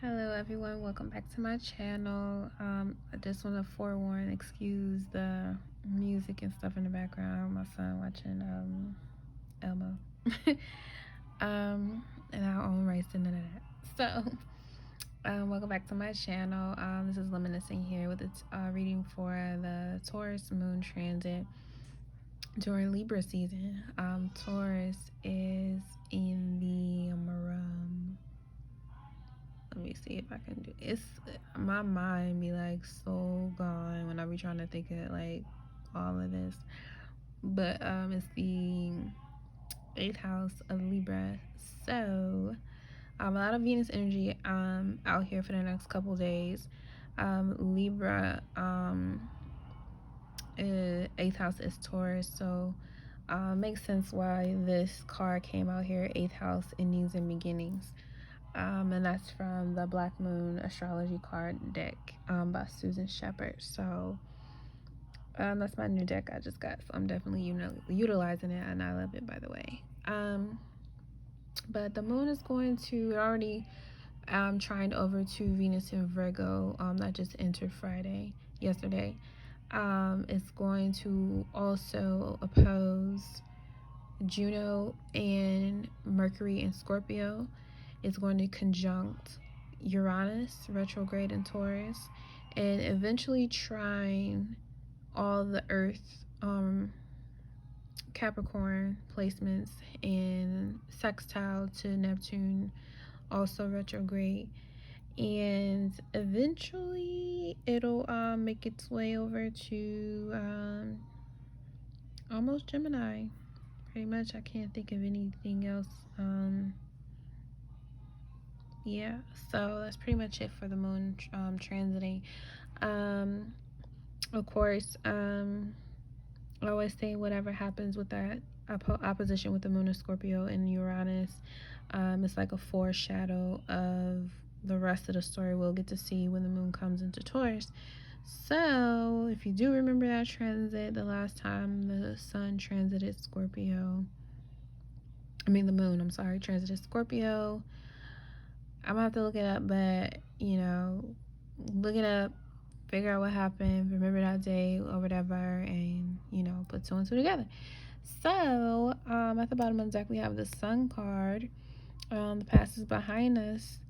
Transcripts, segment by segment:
Hello everyone, welcome back to my channel. I just want to forewarn, excuse the music and stuff in the background. My son watching Elmo. And our own rights and none of that. So welcome back to my channel. This is Luminescent here with its reading for the Taurus moon transit during Libra season. Taurus is in the let me see if I can do it's my mind be like so gone when I be trying to think of like all of this. But it's the 8th house of Libra. So a lot of Venus energy out here for the next couple days. Libra 8th house is Taurus, so makes sense why this card came out here, 8th house, endings and beginnings. And that's from the Black Moon Astrology card deck by Susan Shepard. So that's my new deck I just got, so I'm definitely utilizing it, and I love it, by the way. But the moon is going to already trined over to Venus in Virgo that just entered yesterday. It's going to also oppose Juno and Mercury in Scorpio. It's going to conjunct Uranus retrograde in Taurus, and eventually trine all the Earth Capricorn placements, and sextile to Neptune also retrograde, and eventually it'll make its way over to almost Gemini. Pretty much, I can't think of anything else. Yeah, so that's pretty much it for the moon transiting. Of course, I always say whatever happens with that opposition with the moon of Scorpio and Uranus, it's like a foreshadow of the rest of the story we'll get to see when the moon comes into Taurus. So if you do remember that transit, the last time the sun transited Scorpio, the moon, I'm sorry, transited Scorpio, I'm gonna have to look it up, but look it up, figure out what happened, remember that day or whatever, and put two and two together. So at the bottom of the deck we have the Sun card. The past is behind us.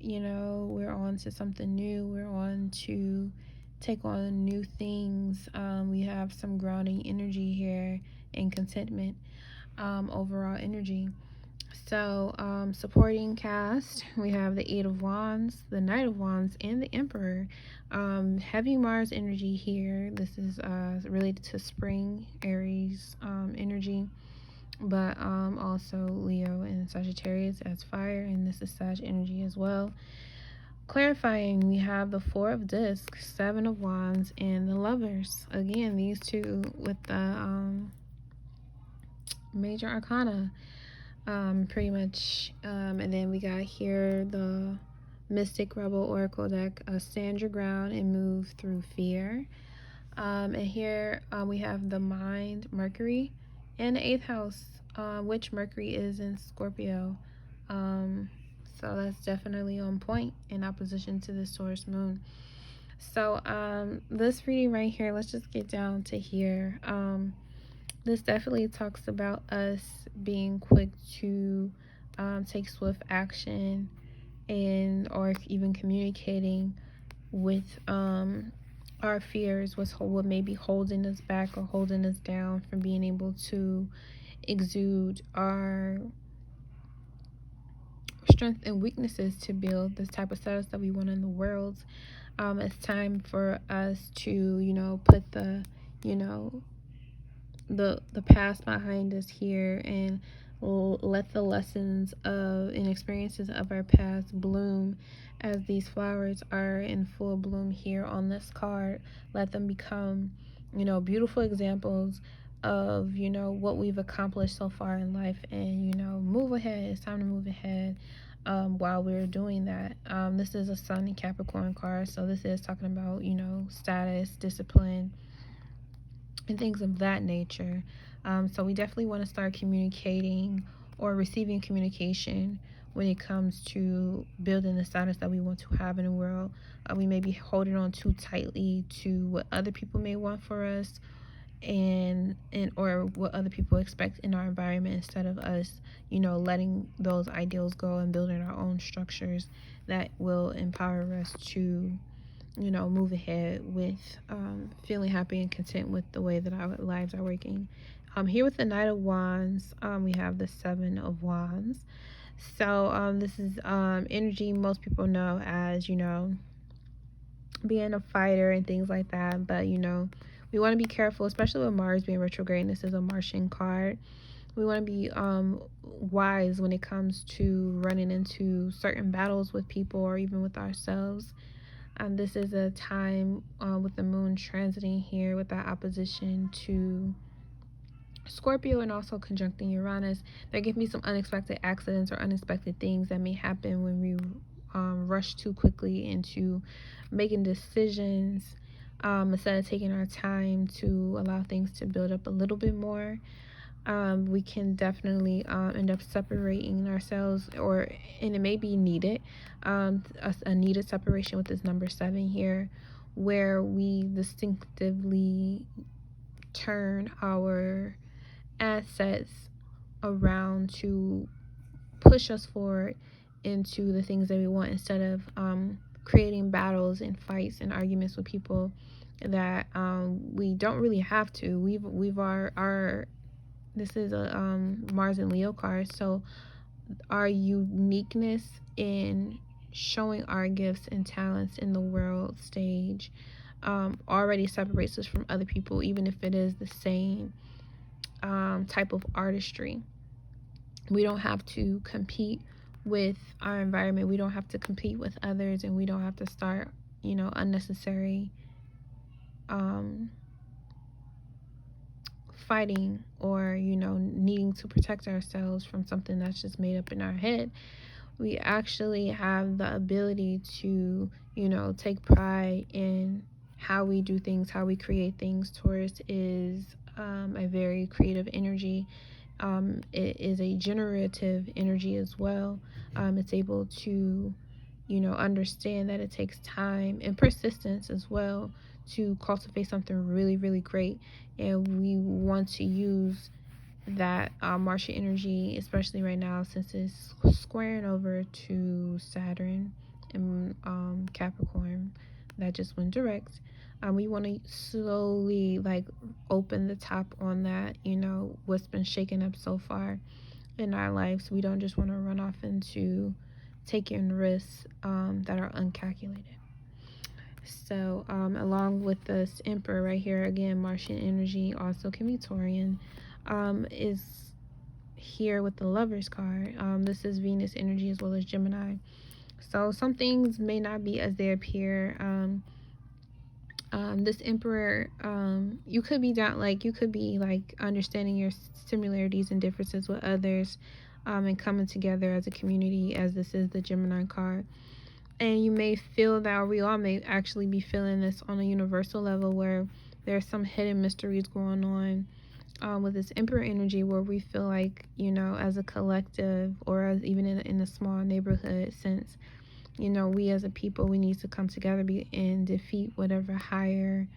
We're on to something new. We're on to take on new things. We have some grounding energy here and contentment, overall energy. So supporting cast, we have the 8 of Wands, the Knight of Wands, and the Emperor. Heavy Mars energy here. This is related to spring, Aries energy, but also Leo and Sagittarius as fire, and this is Sag energy as well. Clarifying, we have the 4 of Discs, 7 of Wands, and the Lovers. Again, these two with the major arcana. Pretty much, and then we got here the Mystic Rebel Oracle deck, stand your ground and move through fear. And here we have the Mind, Mercury, and the 8th house, which Mercury is in Scorpio. So that's definitely on point in opposition to the Taurus moon. So this reading right here, let's just get down to here. This definitely talks about us being quick to take swift action, and or even communicating with our fears, what may be holding us back or holding us down from being able to exude our strengths and weaknesses to build this type of status that we want in the world. It's time for us to put the past behind us here, and let the lessons of and experiences of our past bloom as these flowers are in full bloom here on this card. Let them become beautiful examples of what we've accomplished so far in life, and move ahead. It's time to move ahead. While we're doing that, this is a Sun and Capricorn card, so this is talking about status, discipline, and things of that nature. So we definitely want to start communicating or receiving communication when it comes to building the status that we want to have in the world. We may be holding on too tightly to what other people may want for us, and or what other people expect in our environment, instead of us, letting those ideals go and building our own structures that will empower us to, move ahead with feeling happy and content with the way that our lives are working. Here with the Knight of Wands, we have the Seven of Wands. So this is energy most people know as, being a fighter and things like that. But, we want to be careful, especially with Mars being retrograde. This is a Martian card. We want to be wise when it comes to running into certain battles with people or even with ourselves. This is a time with the moon transiting here with that opposition to Scorpio and also conjuncting Uranus. There can be some unexpected accidents or unexpected things that may happen when we rush too quickly into making decisions, instead of taking our time to allow things to build up a little bit more. We can definitely end up separating ourselves, and it may be needed, a needed separation with this number 7 here, where we distinctively turn our assets around to push us forward into the things that we want, instead of creating battles and fights and arguments with people that we don't really have to. This is a Mars and Leo card, so our uniqueness in showing our gifts and talents in the world stage already separates us from other people, even if it is the same type of artistry. We don't have to compete with our environment. We don't have to compete with others, and we don't have to start, unnecessary fighting or, needing to protect ourselves from something that's just made up in our head. We actually have the ability to, take pride in how we do things, how we create things. Taurus is a very creative energy. It is a generative energy as well. It's able to, understand that it takes time and persistence as well to cultivate something really, really great. And we want to use that Martian energy, especially right now, since it's squaring over to Saturn and Capricorn that just went direct. We want to slowly open the top on that, what's been shaken up so far in our lives. We don't just want to run off into taking risks that are uncalculated. So along with this Emperor right here, again, Martian energy, also can be Taurian, is here with the Lovers card. This is Venus energy as well as Gemini. So some things may not be as they appear. This Emperor, you could be understanding your similarities and differences with others, and coming together as a community, as this is the Gemini card. And you may feel that, or we all may actually be feeling this on a universal level, where there's some hidden mysteries going on with this Emperor energy, where we feel like, as a collective, or as even in a small neighborhood sense, we as a people, we need to come together and defeat whatever higher,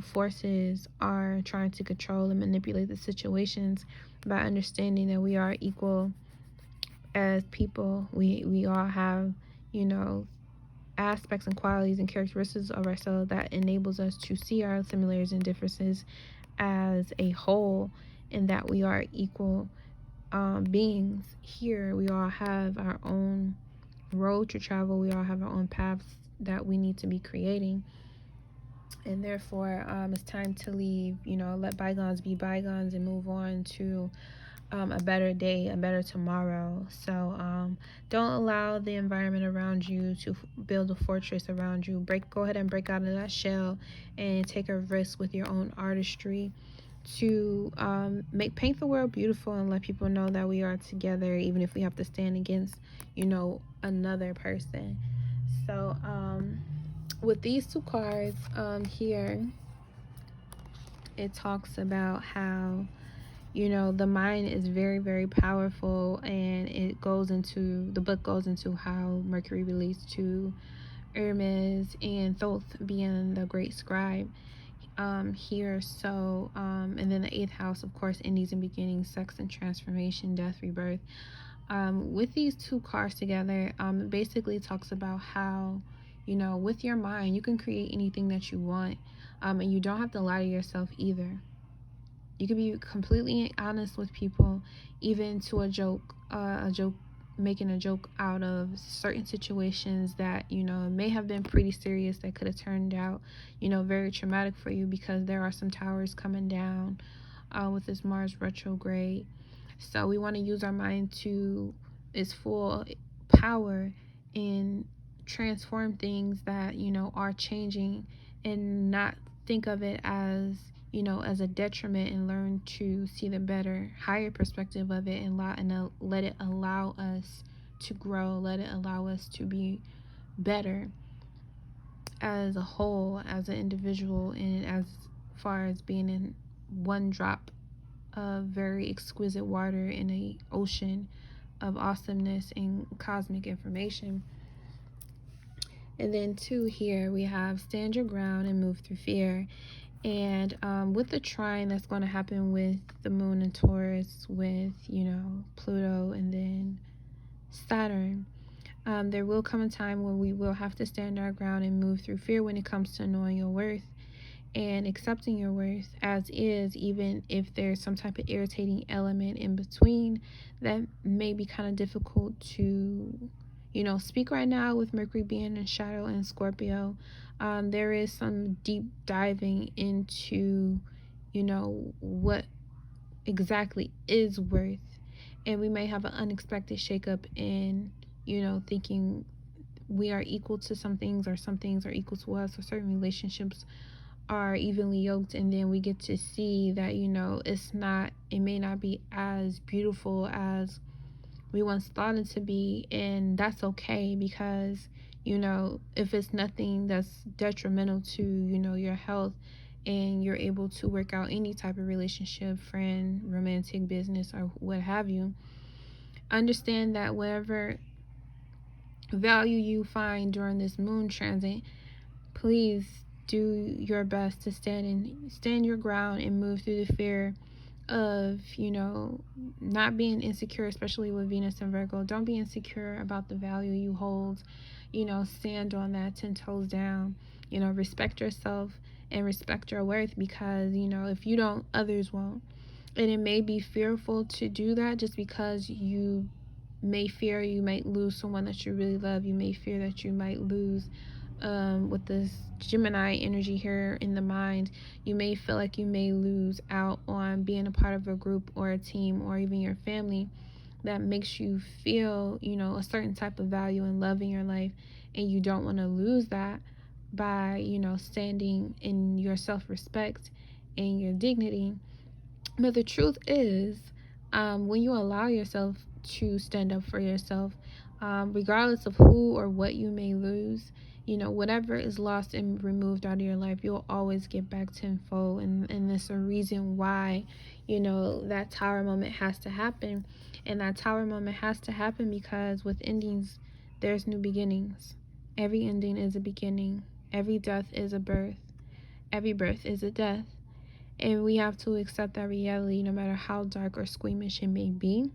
forces are trying to control and manipulate the situations, by understanding that we are equal as people. We all have, aspects and qualities and characteristics of ourselves that enables us to see our similarities and differences as a whole, and that we are equal beings here. We all have our own road to travel. We all have our own paths that we need to be creating, and therefore it's time to leave, let bygones be bygones and move on to a better day, a better tomorrow. So don't allow the environment around you to build a fortress around you. Go ahead and break out of that shell and take a risk with your own artistry to paint the world beautiful, and let people know that we are together, even if we have to stand against, another person. So with these two cards here, it talks about how, You know, the mind is very, very powerful, and the book goes into how Mercury relates to Hermes and Thoth being the great scribe here. So, and then the eighth house, of course, endings and beginnings, sex and transformation, death, rebirth. With these two cards together, it basically talks about how, you know, with your mind, you can create anything that you want, and you don't have to lie to yourself either. You can be completely honest with people, even to a joke, making a joke out of certain situations that, you know, may have been pretty serious, that could have turned out, you know, very traumatic for you, because there are some towers coming down with this Mars retrograde. So we want to use our mind to its full power and transform things that, you know, are changing, and not think of it as, you know, as a detriment, and learn to see the better, higher perspective of it, and let it allow us to grow, let it allow us to be better as a whole, as an individual, and as far as being in one drop of very exquisite water in a ocean of awesomeness and cosmic information. And then two, here we have stand your ground and move through fear. And with the trine that's going to happen with the moon in Taurus, with, you know, Pluto and then Saturn, there will come a time where we will have to stand our ground and move through fear when it comes to knowing your worth and accepting your worth as is, even if there's some type of irritating element in between that may be kind of difficult to, you know, speak right now with Mercury being in shadow and Scorpio. There is some deep diving into, you know, what exactly is worth, and we may have an unexpected shakeup in, you know, thinking we are equal to some things, or some things are equal to us, or certain relationships are evenly yoked, and then we get to see that, you know, it may not be as beautiful as we once thought it to be. And that's okay, because, you know, if it's nothing that's detrimental to, you know, your health, and you're able to work out any type of relationship, friend, romantic, business, or what have you, understand that whatever value you find during this moon transit, please do your best to stand your ground and move through the fear of, you know, not being insecure, especially with Venus and Virgo. Don't be insecure about the value you hold. You know, stand on that 10 toes down. You know, respect yourself and respect your worth, because, you know, if you don't, others won't. And it may be fearful to do that, just because you may fear you might lose someone that you really love. You may fear that you might lose, with this Gemini energy here in the mind, you may feel like you may lose out on being a part of a group or a team, or even your family, that makes you feel, you know, a certain type of value and love in your life, and you don't want to lose that by, you know, standing in your self-respect and your dignity. But the truth is, when you allow yourself to stand up for yourself, regardless of who or what you may lose, you know, whatever is lost and removed out of your life, you'll always get back tenfold. And there's a reason why, you know, that tower moment has to happen. And that tower moment has to happen because with endings, there's new beginnings. Every ending is a beginning. Every death is a birth. Every birth is a death. And we have to accept that reality, no matter how dark or squeamish it may be.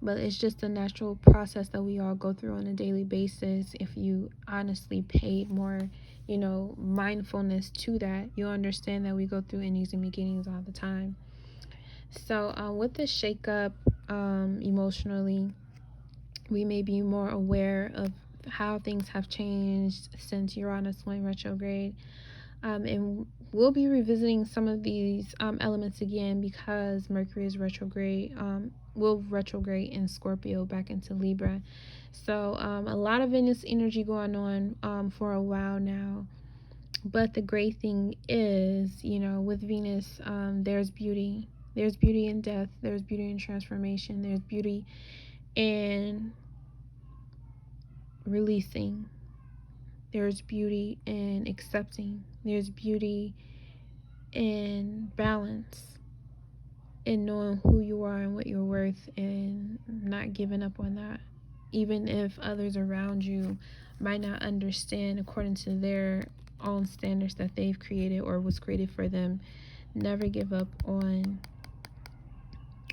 But it's just a natural process that we all go through on a daily basis. If you honestly paid more, you know, mindfulness to that, you'll understand that we go through endings and beginnings all the time. So with this shakeup, emotionally, we may be more aware of how things have changed since Uranus went retrograde. And we'll be revisiting some of these elements again, because Mercury is retrograde, will retrograde in Scorpio back into Libra. So a lot of Venus energy going on for a while now. But the great thing is, you know, with Venus, there's beauty. There's beauty in death. There's beauty in transformation. There's beauty in releasing. There's beauty in accepting. There's beauty in balance. and knowing who you are and what you're worth, and not giving up on that. Even if others around you might not understand according to their own standards that they've created or was created for them, never give up on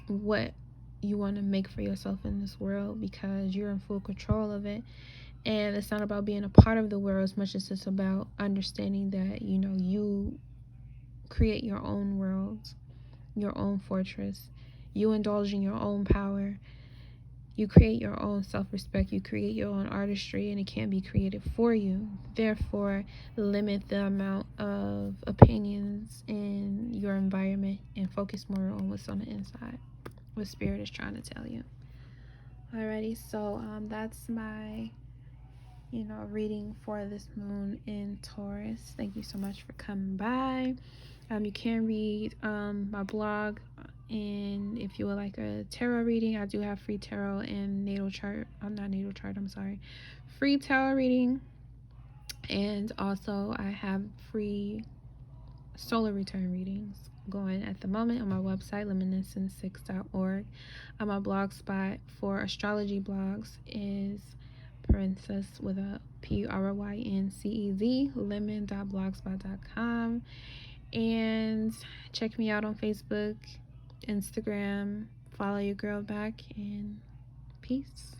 what you want to make for yourself in this world, because you're in full control of it. And it's not about being a part of the world as much as it's about understanding that, you know, you create your own world, your own fortress. You indulge in your own power. You create your own self-respect. You create your own artistry, and it can't be created for you. Therefore, limit the amount of opinions in your environment and focus more on what's on the inside, what Spirit is trying to tell you. Alrighty, so that's my reading for this moon in Taurus. Thank you so much for coming by. You can read my blog, and if you would like a tarot reading, I do have free tarot and natal chart. Free tarot reading, and also I have free solar return readings going at the moment on my website, luminescence6.org. My blog spot for astrology blogs is Princess with a PRYNCEZ, lemon.blogspot.com. And check me out on Facebook, Instagram. Follow your girl back, and peace.